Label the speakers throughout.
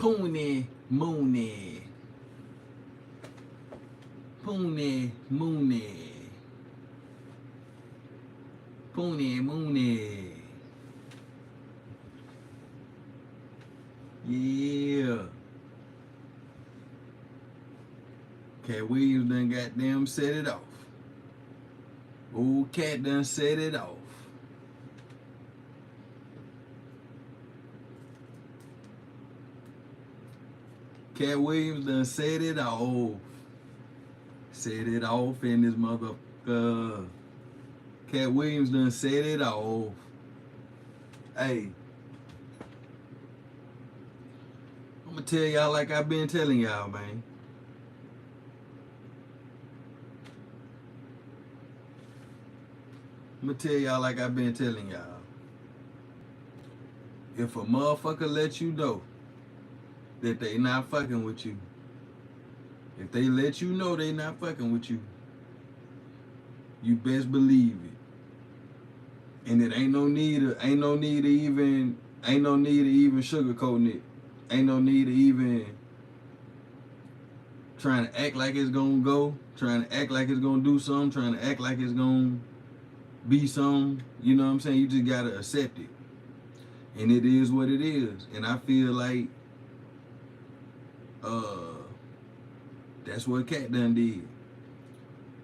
Speaker 1: Pony Mooney. Pony Mooney. Pony Mooney. Yeah. Katt Williams done goddamn set it off. Old Katt done set it off. Katt Williams done set it off. Set it off in this motherfucker. Katt Williams done set it off. Hey. I'm gonna tell y'all like I've been telling y'all, man. I'm gonna tell y'all like I've been telling y'all. If a motherfucker let you know that they not fucking with you, if they let you know they not fucking with you, you best believe it. And it ain't no need to even sugarcoating it. Ain't no need to even trying to act like it's gonna go, trying to act like it's gonna do something, trying to act like it's gonna be something. You know what I'm saying? You just gotta accept it. And it is what it is. And I feel like that's what Katt done did.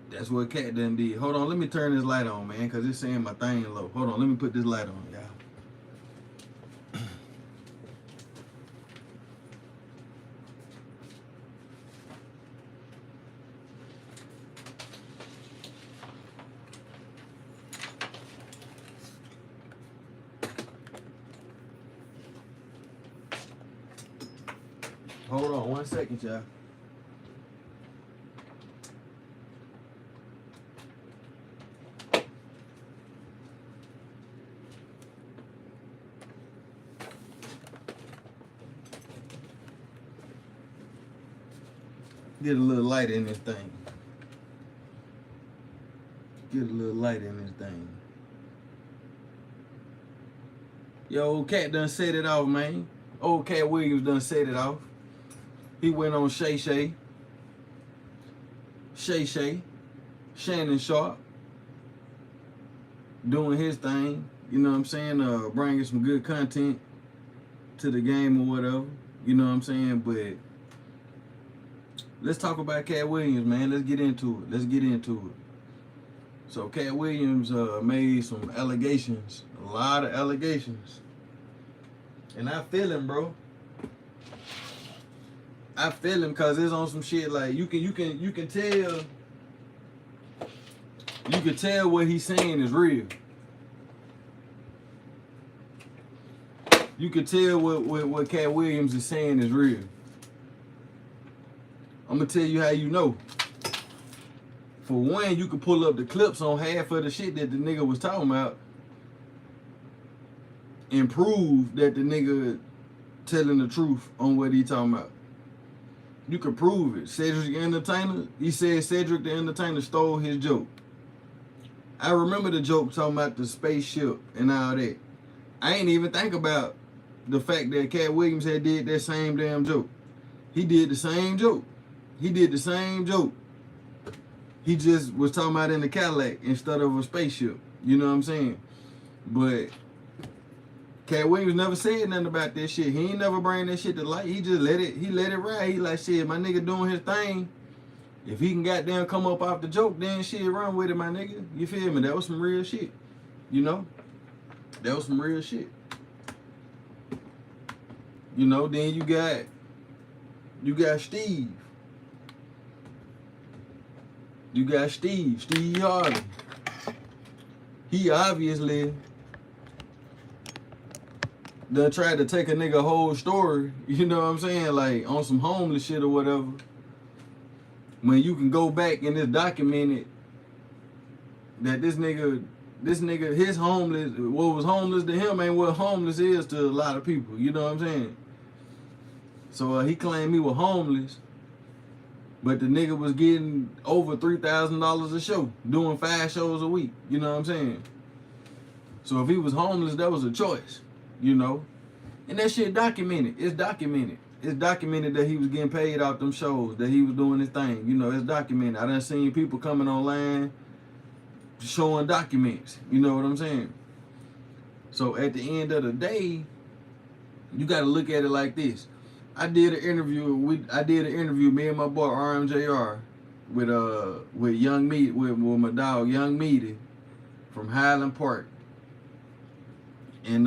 Speaker 1: That's what Katt done did. Hold on, let me turn this light on, man, because it's saying my thing low. Hold on, let me put this light on, y'all. Hold on 1 second, y'all. Get a little light in this thing. Get a little light in this thing. Yo, old Katt done set it off, man. Old Katt Williams done set it off. He went on Shay, Shannon Sharp, doing his thing. You know what I'm saying? Bringing some good content to the game or whatever. You know what I'm saying? But let's talk about Katt Williams, man. Let's get into it. So Katt Williams made some allegations, a lot of allegations, and I feel him, bro. I feel him because it's on some shit like you can tell what he's saying is real. You can tell what Katt Williams is saying is real. I'm gonna tell you how you know. For one, you can pull up the clips on half of the shit that the nigga was talking about and prove that the nigga telling the truth on what he talking about. You can prove it. Cedric the Entertainer, he said Cedric the Entertainer stole his joke. I remember the joke talking about the spaceship and all that. I ain't even think about the fact that Katt Williams had did that same damn joke. He did the same joke. He just was talking about in the Cadillac instead of a spaceship. You know what I'm saying? But Katt Williams never said nothing about that shit. He ain't never bring that shit to light. He just let it ride. He like, shit, my nigga doing his thing. If he can goddamn come up off the joke, then shit, run with it, my nigga. You feel me? That was some real shit. You know? That was some real shit. You know, then you got Steve. You got Steve Harvey. He obviously done tried to take a nigga whole story, you know what I'm saying, like on some homeless shit or whatever. When you can go back and it's documented that this nigga, his homeless, what was homeless to him ain't what homeless is to a lot of people, you know what I'm saying? So he claimed he was homeless, but the nigga was getting over $3,000 a show, doing 5 shows a week, you know what I'm saying? So if he was homeless, that was a choice, you know? And that shit documented, it's documented. it's documented that he was getting paid off them shows, that he was doing his thing. You know, it's documented. I done seen people coming online showing documents. You know what I'm saying? So at the end of the day, you got to look at it like this. I did an interview. Me and my boy RMJR with Young Meat with my dog Young Meaty from Highland Park, and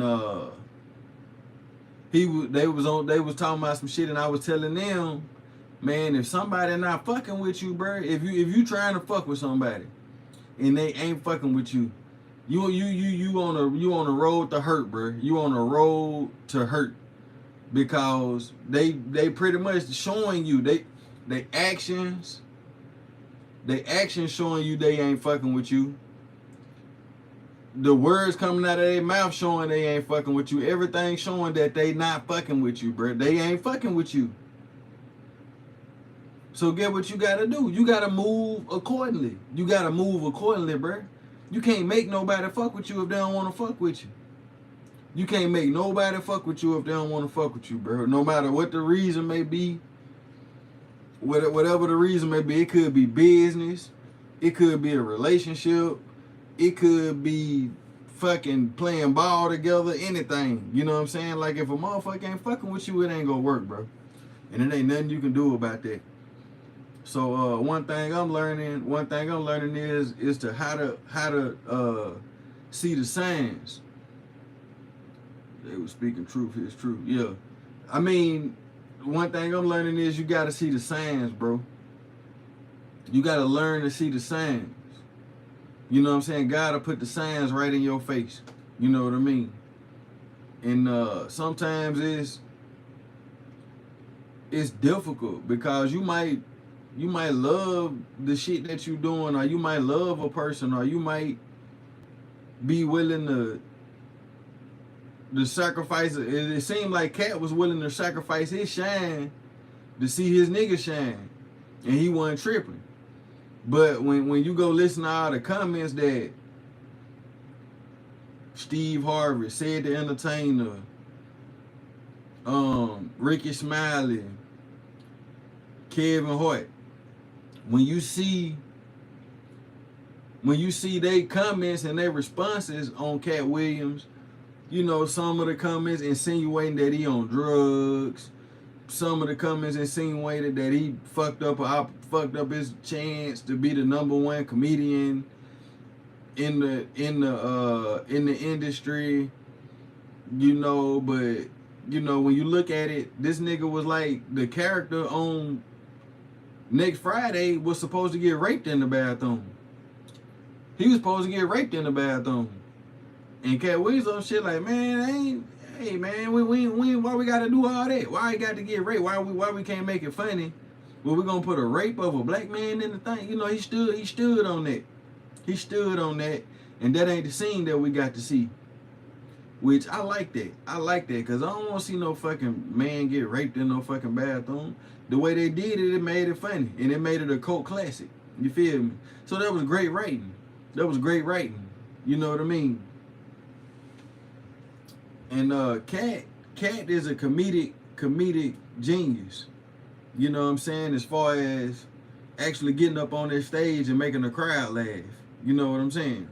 Speaker 1: they was talking about some shit, and I was telling them, man, if somebody not fucking with you, bro, if you trying to fuck with somebody and they ain't fucking with you, you on a road to hurt, bro. You on a road to hurt, because they pretty much showing you they actions showing you they ain't fucking with you. The words coming out of their mouth showing they ain't fucking with you. Everything showing that they not fucking with you, bro. They ain't fucking with you. So get what you gotta do. You gotta move accordingly. Bro. You can't make nobody fuck with you if they don't want to fuck with you. You can't make nobody fuck with you if they don't want to fuck with you, bro. No matter what the reason may be, whatever the reason may be, it could be business, it could be a relationship, it could be fucking playing ball together, anything. You know what I'm saying? Like, if a motherfucker ain't fucking with you, it ain't gonna work, bro. And it ain't nothing you can do about that. So one thing I'm learning is to how to see the signs. They were speaking truth. It's true. Yeah. I mean, one thing I'm learning is you gotta see the signs, bro. You gotta learn to see the signs. You know what I'm saying? God will put the signs right in your face. You know what I mean? And sometimes it's difficult, because you might love the shit that you doing, or you might love a person, or you might be willing to sacrifice. It seemed like Katt was willing to sacrifice his shine to see his nigga shine, and he wasn't tripping. But when you go listen to all the comments that Steve Harvey, Said the Entertainer, Ricky Smiley, Kevin Hart, when you see they comments and their responses on Katt Williams, you know, some of the comments insinuating that he on drugs. Some of the comments insinuated that he fucked up his chance to be the #1 comedian in the industry. You know, but you know, when you look at it, this nigga was like the character on Next Friday was supposed to get raped in the bathroom. He was supposed to get raped in the bathroom. And Katt Williams on shit like, man, hey man, we why we gotta do all that? Why he got to get raped? Why we can't make it funny? Well, we gonna put a rape of a black man in the thing? You know, he stood on that. He stood on that, and that ain't the scene that we got to see. Which I like that. Because I don't want to see no fucking man get raped in no fucking bathroom. The way they did it, it made it funny. And it made it a cult classic. You feel me? So that was great writing. You know what I mean? And Katt is a comedic genius. You know what I'm saying? As far as actually getting up on that stage and making the crowd laugh. You know what I'm saying?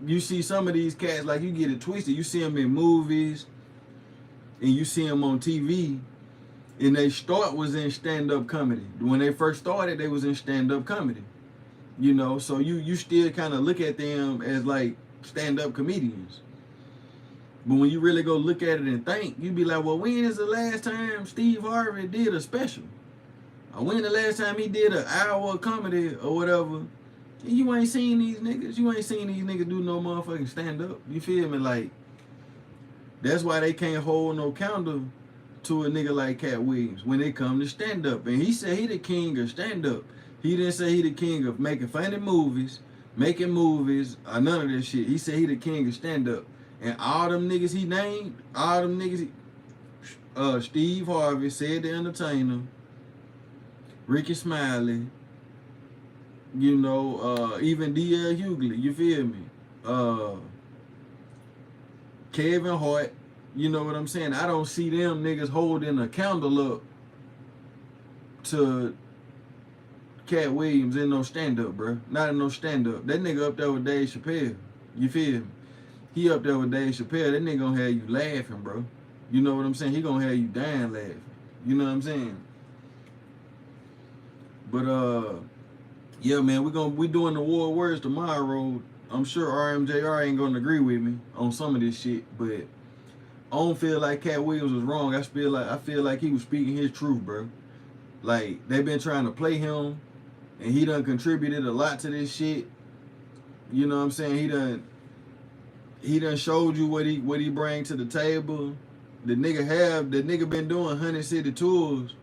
Speaker 1: You see some of these cats, like, you get it twisted. You see them in movies and you see them on TV, and they start was in stand-up comedy. When they first started, they was in stand-up comedy. You know, so you still kind of look at them as like stand-up comedians. But when you really go look at it and think, you be like, well, when is the last time Steve Harvey did a special? Or when the last time he did an hour of comedy or whatever? And you ain't seen these niggas. You ain't seen these niggas do no motherfucking stand-up. You feel me? Like, that's why they can't hold no counter to a nigga like Katt Williams when it come to stand-up. And he said he the king of stand-up. He didn't say he the king of making funny movies, making movies, or none of that shit. He said he the king of stand-up. And all them niggas he named, Steve Harvey, Said the Entertainer, Ricky Smiley, you know, even D.L. Hughley, you feel me? Kevin Hart, You know what I'm saying? I don't see them niggas holding a candle up to Katt Williams in no stand up, bro. Not in no stand up. That nigga up there with Dave Chappelle. You feel me? He up there with Dave Chappelle. That nigga gonna have you laughing, bro. You know what I'm saying? He gonna have you dying laughing. You know what I'm saying? But yeah, man, we doing the war words tomorrow. I'm sure RMJR ain't gonna agree with me on some of this shit, but I don't feel like Katt Williams was wrong. I feel like he was speaking his truth, bro. Like they been trying to play him, and he done contributed a lot to this shit. You know what I'm saying? He done showed you what he bring to the table. The nigga been doing 100 city tours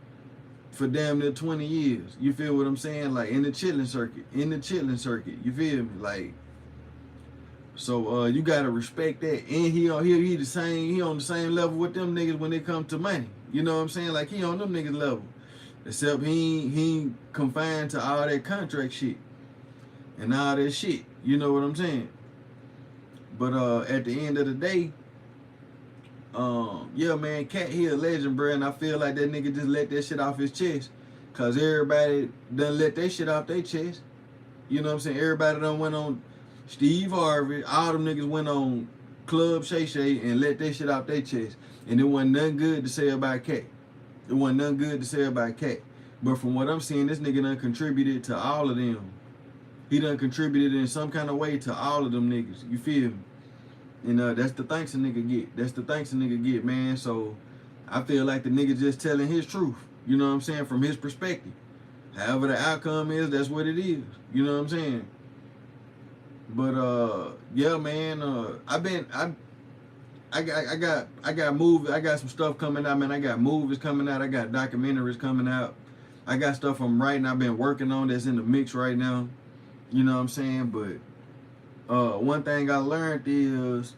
Speaker 1: for damn near 20 years. You feel what I'm saying? Like in the chilling circuit. You feel me? Like, so you gotta respect that. And he on the same level with them niggas when it come to money. You know what I'm saying? Like he on them niggas level. Except he ain't confined to all that contract shit and all that shit. You know what I'm saying? But at the end of the day, yeah, man, Katt, he a legend, bro, and I feel like that nigga just let that shit off his chest. Cause everybody done let that shit off their chest. You know what I'm saying? Everybody done went on Steve Harvey, all them niggas went on Club Shay Shay and let that shit off their chest. And it wasn't nothing good to say about Katt. But from what I'm seeing, this nigga done contributed to all of them. He done contributed in some kind of way to all of them niggas. You feel me? And that's the thanks a nigga get. Man. So I feel like the nigga just telling his truth. You know what I'm saying? From his perspective. However the outcome is, that's what it is. You know what I'm saying? But yeah, man, I got some stuff coming out, man. I got movies coming out, I got documentaries coming out. I got stuff I'm writing, I've been working on that's in the mix right now. You know what I'm saying? But one thing I learned is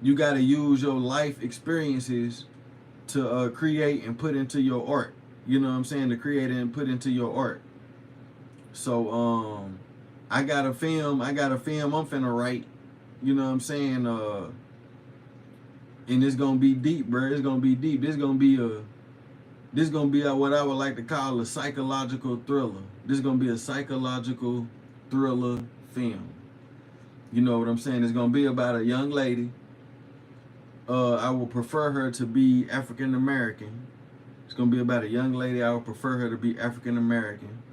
Speaker 1: you gotta use your life experiences to create and put into your art. You know what I'm saying? To create and put into your art. So I got a film I'm finna write. You know what I'm saying? And it's gonna be deep, bro. It's gonna be deep. This gonna be what I would like to call a psychological thriller. This is gonna be a psychological thriller film. You know what I'm saying? It's gonna be about a young lady. I would prefer her to be African American. It's gonna be about a young lady. I would prefer her to be African American.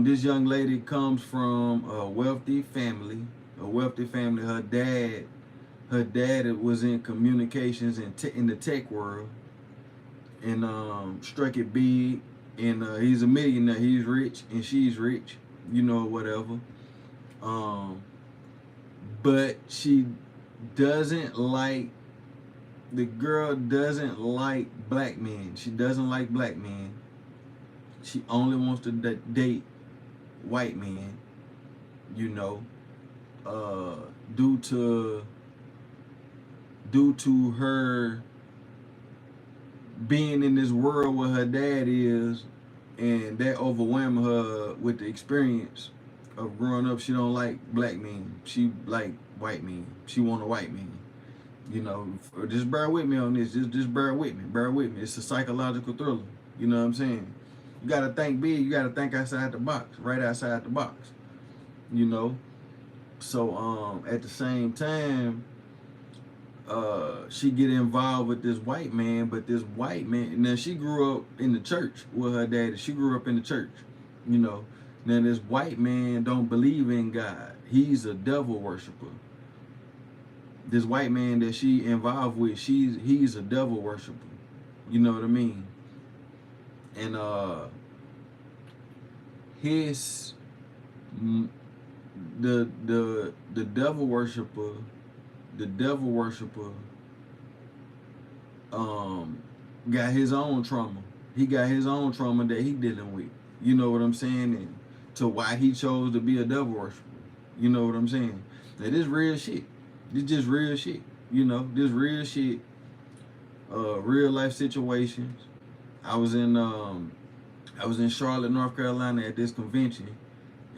Speaker 1: This young lady comes from a wealthy family. Her dad was in communications and in the tech world, and struck it big. And he's a millionaire. He's rich, and she's rich. You know, whatever. But she doesn't like. The girl doesn't like black men. She doesn't like black men. She only wants to date white men. You know, due to her being in this world where her dad is, and that overwhelmed her with the experience of growing up. She don't like black men. She like white men. She want a white man. You know, just bear with me on this. Just bear with me. It's a psychological thriller. You know what I'm saying? You gotta think big. You gotta think outside the box, right outside the box. You know. So at the same time, she get involved with this white man, but this white man, now she grew up in the church with her daddy. She grew up in the church, you know. Now this white man don't believe in God. He's a devil worshiper. This white man that she involved with, he's a devil worshiper. You know what I mean? And the devil worshiper got his own trauma. He got his own trauma that he dealing with. You know what I'm saying? And to why he chose to be a devil worshiper. You know what I'm saying? Now this real shit. This just real shit. You know, this real shit. Real life situations. I was in Charlotte, North Carolina at this convention,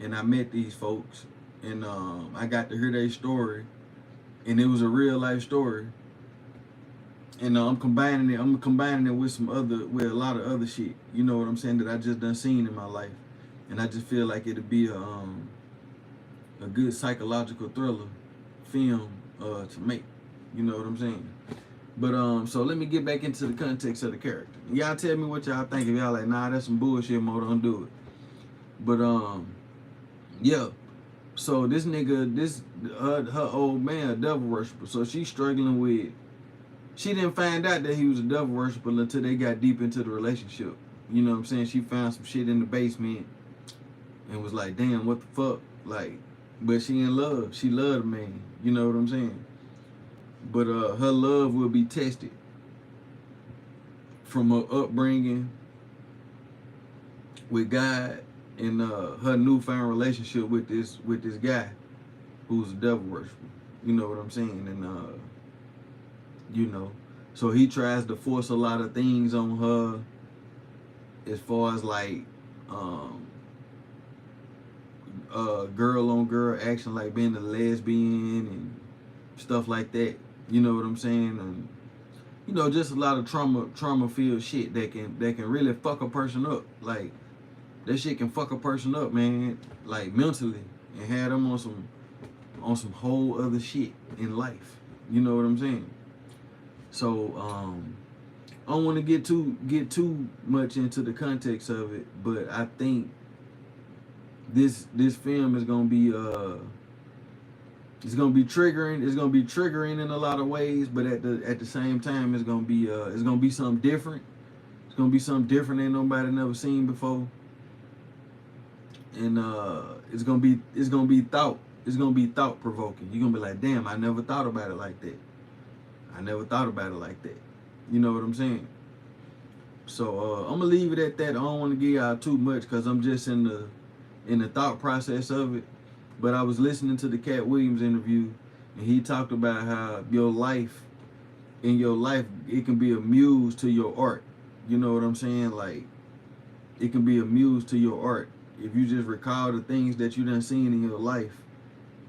Speaker 1: and I met these folks, and I got to hear their story, and it was a real life story. And I'm combining it. I'm combining it with with a lot of other shit. You know what I'm saying, that I just done seen in my life, and I just feel like it'd be a good psychological thriller film to make. You know what I'm saying? But so let me get back into the context of the character. Y'all tell me what y'all think. If y'all like, nah, that's some bullshit, Mo, don't do it. But yeah. So this nigga, her old man, a devil worshiper. So she's struggling with. She didn't find out that he was a devil worshiper until they got deep into the relationship. You know what I'm saying? She found some shit in the basement and was like, damn, what the fuck? Like, but she in love. She loved the man. You know what I'm saying? But her love will be tested from her upbringing with God and her newfound relationship with this guy who's a devil worshiper. You know what I'm saying? And you know, so he tries to force a lot of things on her as far as like girl on girl action, like being a lesbian and stuff like that. You know what I'm saying? And you know, just a lot of trauma filled shit that can really fuck a person up. Like that shit can fuck a person up, man, like mentally, and have them on some whole other shit in life. You know what I'm saying? So I don't want to get too much into the context of it, but I think this film is gonna be it's gonna be triggering. It's gonna be triggering in a lot of ways, but at the same time, it's gonna be something different. It's gonna be something different ain't nobody never seen before, and it's gonna be thought provoking. You're gonna be like, damn, I never thought about it like that. I never thought about it like that. You know what I'm saying? So I'm gonna leave it at that. I don't want to give y'all too much because I'm just in the thought process of it. But I was listening to the Katt Williams interview, and he talked about how in your life, it can be a muse to your art. You know what I'm saying? Like, it can be a muse to your art. If you just recall the things that you done seen in your life,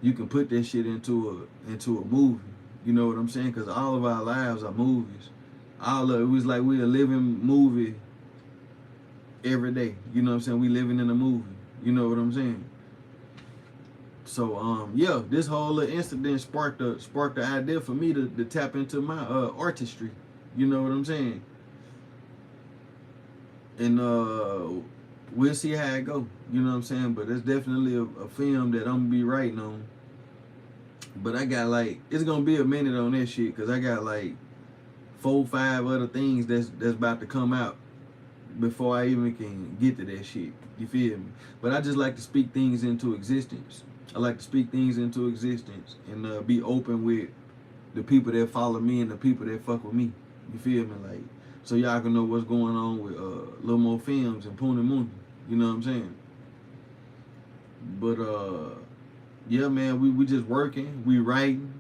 Speaker 1: you can put that shit into a movie. You know what I'm saying? Because all of our lives are movies. All of it was like we a living movie every day. You know what I'm saying? We living in a movie. You know what I'm saying? So yeah, this whole little incident sparked the idea for me to tap into my artistry. You know what I'm saying? And we'll see how it go. You know what I'm saying? But it's definitely a film that I'm gonna be writing on. But I got like, it's gonna be a minute on that shit because I got like 4-5 other things that's about to come out before I even can get to that shit. You feel me? But I just like to speak things into existence. I like to speak things into existence and be open with the people that follow me and the people that fuck with me. You feel me? Like, so y'all can know what's going on with Little More Films and Pony Moon. You know what I'm saying? But yeah, man, we just working, we writing,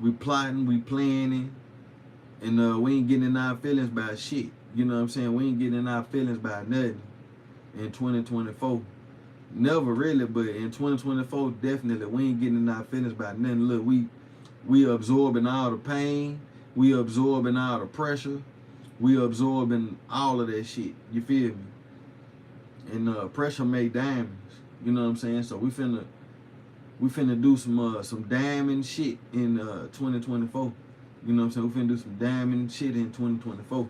Speaker 1: we plotting, we planning, and we ain't getting in our feelings by shit. You know what I'm saying? We ain't getting in our feelings by nothing in 2024. Never really, but in 2024, definitely, we ain't getting in our feelings by nothing. Look, we absorbing all the pain, we absorbing all the pressure, we absorbing all of that shit. You feel me? And pressure make diamonds. You know what I'm saying? So we finna do some diamond shit in 2024. You know what I'm saying? We finna do some diamond shit in 2024.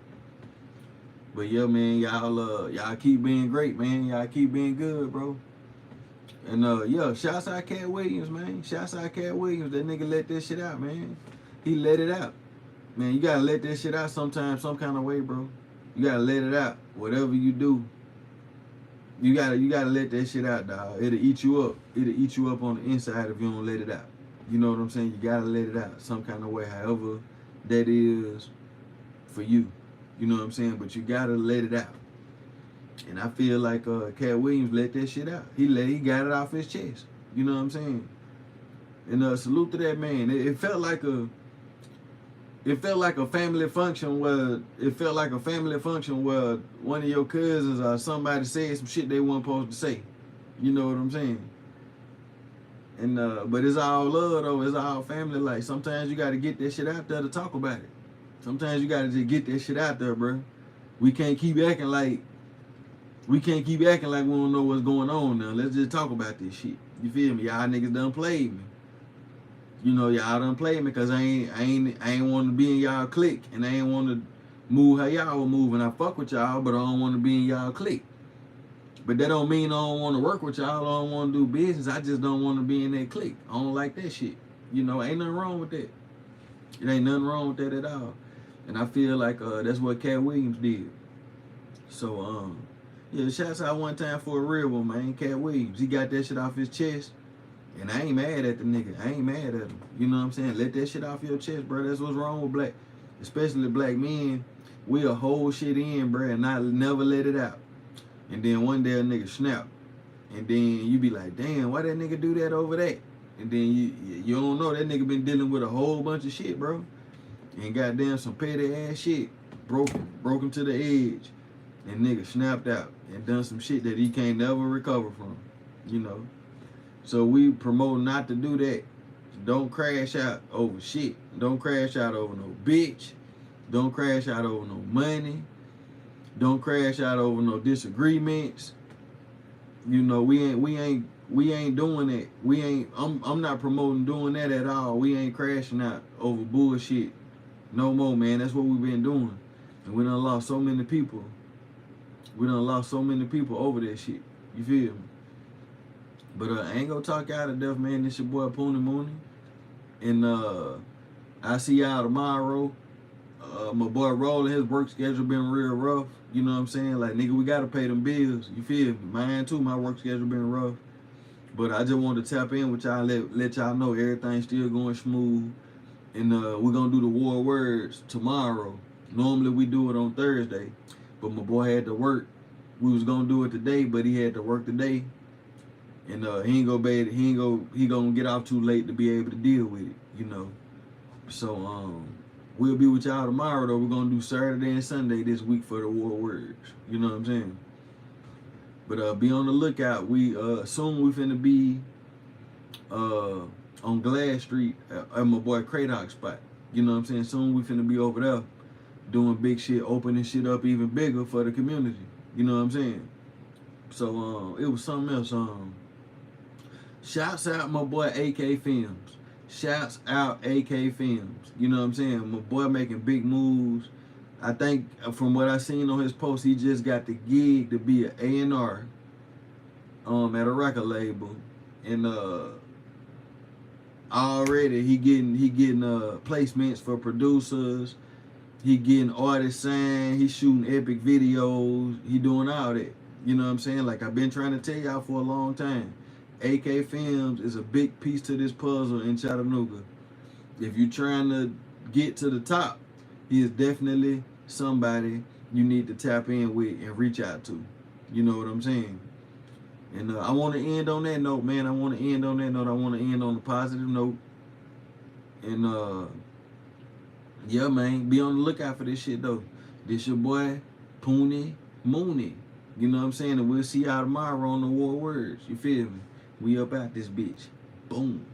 Speaker 1: But yeah, man, y'all keep being great, man. Y'all keep being good, bro. And yeah, shouts out Katt Williams, man. Shouts out Katt Williams. That nigga let that shit out, man. He let it out. Man, you gotta let that shit out sometime, some kind of way, bro. You gotta let it out. Whatever you do, you gotta let that shit out, dog. It'll eat you up. It'll eat you up on the inside if you don't let it out. You know what I'm saying? You gotta let it out some kind of way, however that is for you. You know what I'm saying? But you gotta let it out. And I feel like Katt Williams let that shit out. He got it off his chest. You know what I'm saying? And salute to that man. It felt like a family function where one of your cousins or somebody said some shit they weren't supposed to say. You know what I'm saying? And but it's all love though. It's all family. Like sometimes you got to get that shit out there to talk about it. Sometimes you gotta just get that shit out there, bro. We can't keep acting like we don't know what's going on now. Let's just talk about this shit. You feel me? Y'all niggas done played me. You know, y'all done played me because I ain't want to be in y'all clique, and I ain't want to move how y'all were moving. I fuck with y'all, but I don't want to be in y'all clique. But that don't mean I don't want to work with y'all. I don't want to do business. I just don't want to be in that clique. I don't like that shit. You know, ain't nothing wrong with that. It ain't nothing wrong with that at all. And I feel like that's what Katt Williams did. So, yeah, shouts out one time for a real one, man. Katt Williams. He got that shit off his chest. And I ain't mad at the nigga. I ain't mad at him. You know what I'm saying? Let that shit off your chest, bro. That's what's wrong with black, especially black men. We'll hold shit in, bro, and never let it out. And then one day a nigga snap. And then you be like, damn, why that nigga do that over that? And then you don't know that nigga been dealing with a whole bunch of shit, bro. And goddamn some petty ass shit. Broke him to the edge. And nigga snapped out and done some shit that he can't never recover from. You know. So we promote not to do that. Don't crash out over shit. Don't crash out over no bitch. Don't crash out over no money. Don't crash out over no disagreements. You know, we ain't doing that. I'm not promoting doing that at all. We ain't crashing out over bullshit no more, man. That's what we've been doing. And we done lost so many people. We done lost so many people over that shit. You feel me? But I ain't gonna talk y'all to death, man. This your boy Poonie Mooney. And I see y'all tomorrow. My boy Rolling, his work schedule been real rough. You know what I'm saying? Like, nigga, we gotta pay them bills. You feel me? Mine too, my work schedule been rough. But I just wanted to tap in with y'all, let y'all know everything's still going smooth. And we're gonna do the war words tomorrow. Normally we do it on Thursday. But my boy had to work. We was gonna do it today, but he had to work today. And he gonna get off too late to be able to deal with it, you know. So we'll be with y'all tomorrow though. We're gonna do Saturday and Sunday this week for the war words. You know what I'm saying? But be on the lookout. We soon we finna be on Glass Street at my boy Kratok spot. You know what I'm saying? Soon we finna be over there doing big shit, opening shit up even bigger for the community. You know what I'm saying? So it was something else. Shouts out my boy AK Films. Shouts out AK Films. You know what I'm saying? My boy making big moves. I think from what I seen on his post, he just got the gig to be an A&R at a record label. And already he getting placements for producers. He getting artists signed. He shooting epic videos. He doing all that. You know what I'm saying? Like I've been trying to tell y'all for a long time. AK Films is a big piece to this puzzle in Chattanooga. If you're trying to get to the top, he is definitely somebody you need to tap in with and reach out to. You know what I'm saying? And I want to end on that note, man. I want to end on that note. I want to end on a positive note. And yeah, man, be on the lookout for this shit though. This your boy Poonie Mooney. You know what I'm saying? And we'll see y'all tomorrow on the War Words. You feel me? We up out this bitch. Boom.